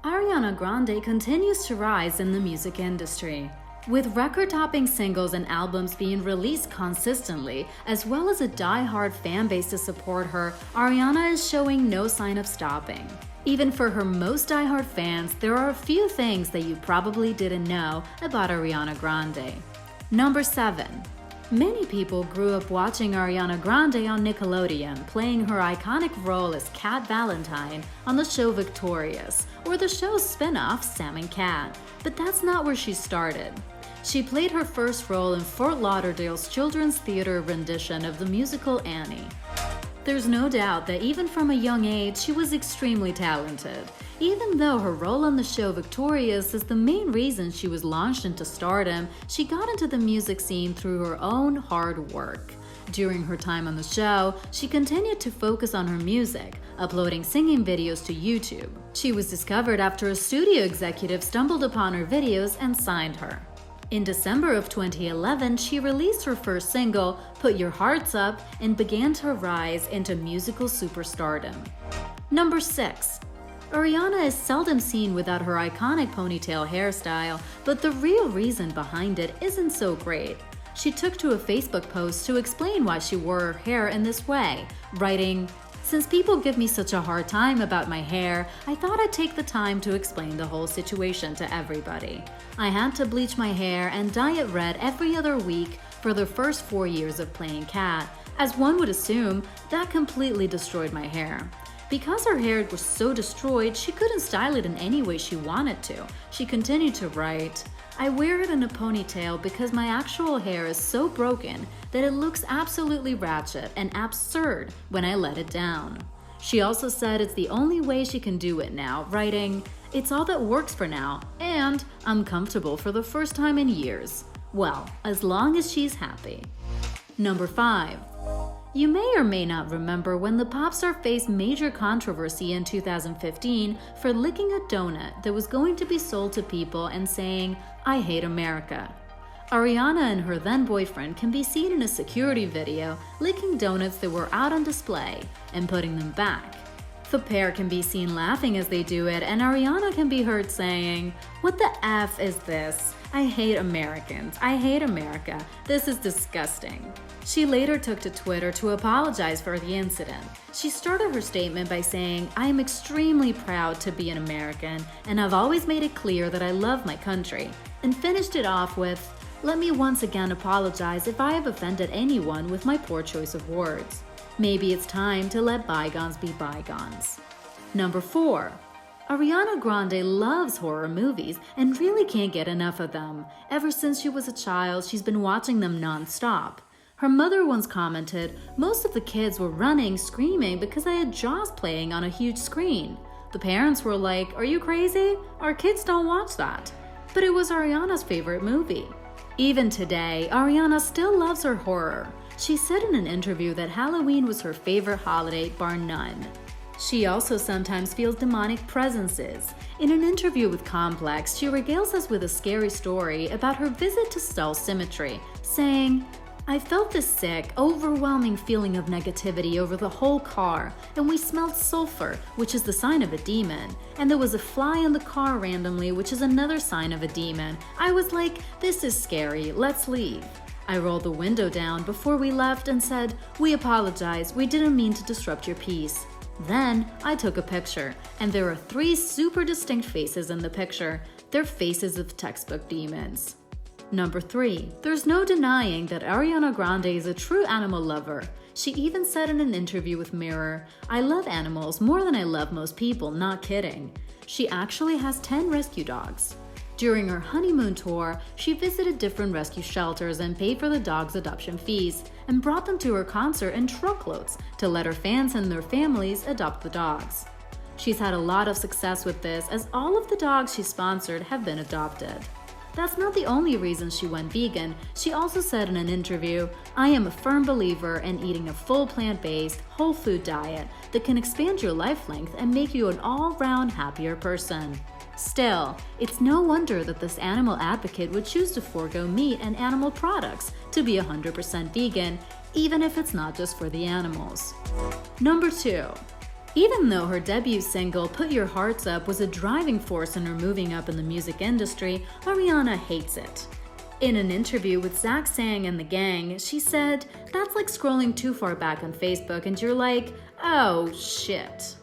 Ariana Grande continues to rise in the music industry. With record-topping singles and albums being released consistently, as well as a die-hard fanbase to support her, Ariana is showing no sign of stopping. Even for her most die-hard fans, there are a few things that you probably didn't know about Ariana Grande. Number 7. Many people grew up watching Ariana Grande on Nickelodeon, playing her iconic role as Cat Valentine on the show Victorious, or the show's spinoff Sam and Cat. But that's not where she started. She played her first role in Fort Lauderdale's children's theater rendition of the musical Annie. There's no doubt that even from a young age, she was extremely talented. Even though her role on the show Victorious is the main reason she was launched into stardom, she got into the music scene through her own hard work. During her time on the show, she continued to focus on her music, uploading singing videos to YouTube. She was discovered after a studio executive stumbled upon her videos and signed her. In December of 2011, she released her first single, Put Your Hearts Up, and began to rise into musical superstardom. Number 6. Ariana is seldom seen without her iconic ponytail hairstyle, but the real reason behind it isn't so great. She took to a Facebook post to explain why she wore her hair in this way, writing, "Since people give me such a hard time about my hair, I thought I'd take the time to explain the whole situation to everybody. I had to bleach my hair and dye it red every other week for the first 4 years of playing Cat. As one would assume, that completely destroyed my hair. Because her hair was so destroyed, she couldn't style it in any way she wanted to." She continued to write, "I wear it in a ponytail because my actual hair is so broken that it looks absolutely ratchet and absurd when I let it down." She also said it's the only way she can do it now, writing, "It's all that works for now, and I'm comfortable for the first time in years." Well, as long as she's happy. Number 5. You may or may not remember when the pop star faced major controversy in 2015 for licking a donut that was going to be sold to people and saying, "I hate America." Ariana and her then-boyfriend can be seen in a security video licking donuts that were out on display and putting them back. The pair can be seen laughing as they do it, and Ariana can be heard saying, "What the F is this? I hate Americans. I hate America. This is disgusting." She later took to Twitter to apologize for the incident. She started her statement by saying, "I am extremely proud to be an American, and I've always made it clear that I love my country," and finished it off with, "Let me once again apologize if I have offended anyone with my poor choice of words. Maybe it's time to let bygones be bygones." Number 4. Ariana Grande loves horror movies and really can't get enough of them. Ever since she was a child, she's been watching them non-stop. Her mother once commented, "Most of the kids were running, screaming because I had Jaws playing on a huge screen." The parents were like, "Are you crazy? Our kids don't watch that." But it was Ariana's favorite movie. Even today, Ariana still loves her horror. She said in an interview that Halloween was her favorite holiday, bar none. She also sometimes feels demonic presences. In an interview with Complex, she regales us with a scary story about her visit to Stull Cemetery, saying, "I felt this sick, overwhelming feeling of negativity over the whole car, and we smelled sulfur, which is the sign of a demon, and there was a fly in the car randomly, which is another sign of a demon. I was like, this is scary, let's leave." I rolled the window down before we left and said, "We apologize, we didn't mean to disrupt your peace." Then I took a picture, and there are 3 super distinct faces in the picture. They're faces of textbook demons. Number 3. There's no denying that Ariana Grande is a true animal lover. She even said in an interview with Mirror, "I love animals more than I love most people, not kidding." She actually has 10 rescue dogs. During her honeymoon tour, she visited different rescue shelters and paid for the dogs' adoption fees, and brought them to her concert in truckloads to let her fans and their families adopt the dogs. She's had a lot of success with this, as all of the dogs she sponsored have been adopted. That's not the only reason she went vegan. She also said in an interview, "I am a firm believer in eating a full plant-based, whole food diet that can expand your life length and make you an all-round happier person." Still, it's no wonder that this animal advocate would choose to forego meat and animal products to be 100% vegan, even if it's not just for the animals. Number 2. Even though her debut single, Put Your Hearts Up, was a driving force in her moving up in the music industry, Ariana hates it. In an interview with Zach Sang and the gang, she said, "That's like scrolling too far back on Facebook and you're like, oh shit."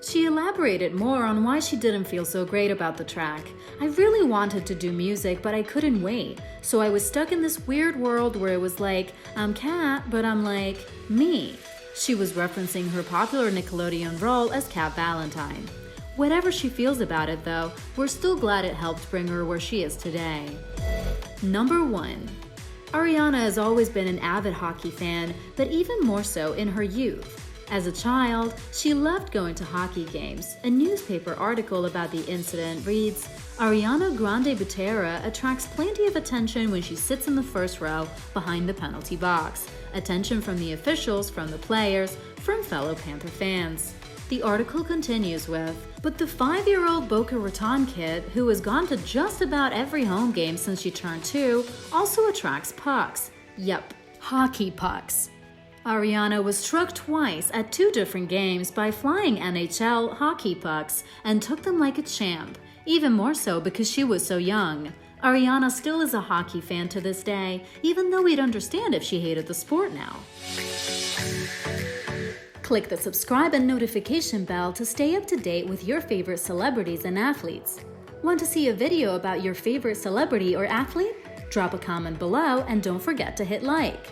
She elaborated more on why she didn't feel so great about the track. "I really wanted to do music, but I couldn't wait. So I was stuck in this weird world where it was like, I'm Cat, but I'm like, me." She was referencing her popular Nickelodeon role as Cat Valentine. Whatever she feels about it though, we're still glad it helped bring her where she is today. Number 1. Ariana has always been an avid hockey fan, but even more so in her youth. As a child, she loved going to hockey games. A newspaper article about the incident reads, "Ariana Grande Butera attracts plenty of attention when she sits in the first row behind the penalty box. Attention from the officials, from the players, from fellow Panther fans." The article continues with, "But the 5-year-old Boca Raton kid, who has gone to just about every home game since she turned 2, also attracts pucks. Yep, hockey pucks." Ariana was struck twice at 2 different games by flying NHL hockey pucks and took them like a champ, even more so because she was so young. Ariana still is a hockey fan to this day, even though we'd understand if she hated the sport now. Click the subscribe and notification bell to stay up to date with your favorite celebrities and athletes. Want to see a video about your favorite celebrity or athlete? Drop a comment below and don't forget to hit like.